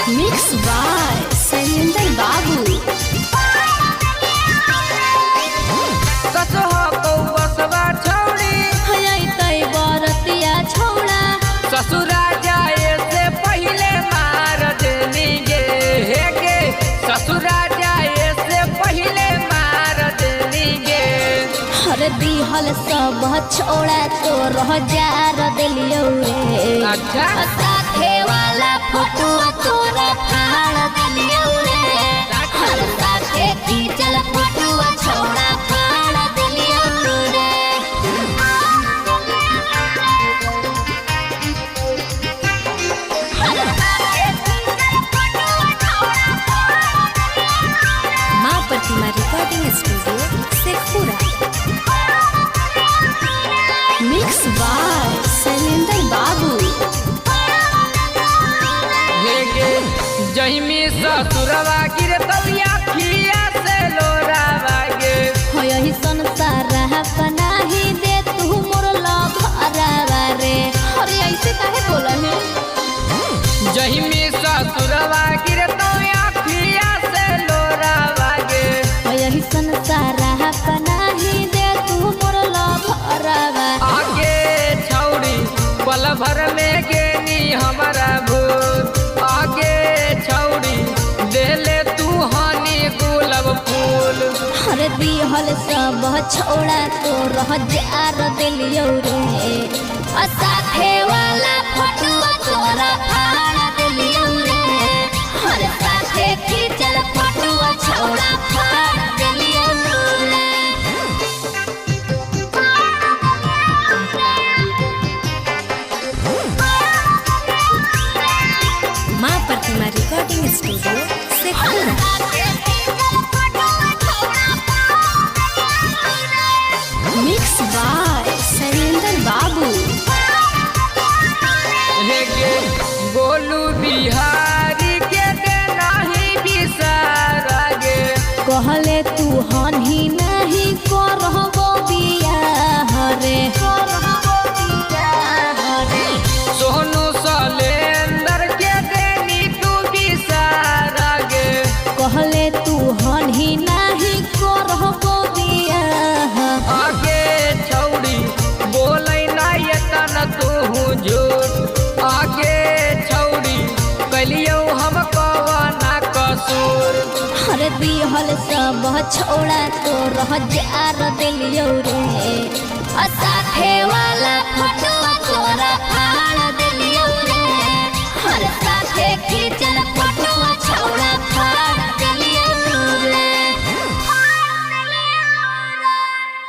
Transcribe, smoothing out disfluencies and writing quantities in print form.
Mix by Shailendra बाबू। कसो बसवा छौड़ी तई बरतिया छौड़ा ससुरा जाए से पहले मार देनी गे ससुरा जाए से पहले मार देनी गे। हर दिहल सब छोड़ा तो रह जार दिलियो रे। अच्छा साथे वाला फोटो तोरा फाड़ दिलियो रे। हर साथे खींचल फोटो छोड़ा फाड़ दिलियो रे। Maa Pratima recording studio Sheikhpura. Mix by Shailendra Babu. जहिमी ससुरवा गिरे तलिया खिया से लोरावा गे हो यही संसार पनाही दे तू मोर लभरावा रे। अरे ऐसे काहे बोला है। जहिमी ससुरवा गिरे तलिया खिया से लोरावा गे हो यही संसार पनाही दे तू मोर लभरावा। आगे छौड़ी पल भर में गेनी हमारा भूत आगे छौड़ी देले तू हानि गुलाब फूल। हर दिहल सब छोड़ा तो रह जार दिलियो रे। साथे वाला फोटो तोरा फाड़ दिलियो रे। हर साथे खींचल फोटो छोड़ा फाड़ दिलियो रे। Maa Pratima recording studio Sheikhpura. Mix by Shailendra Babu. गे गोलू बिहारी के देना ही बिसारा गे कहले तू हनी नहीं करबो बियाह रे। सोनू सलेंदर के देनी तू बिसारा गे कहले तू हनी नहीं करबो बियाह। आगे छौड़ी बोलै ना तन तू झूठ आगे छौड़ी कलियो हम कवना कसूर। हर दिहल सब छोड़ा तो रह जार दिलियो रे। साथे वाला फोटो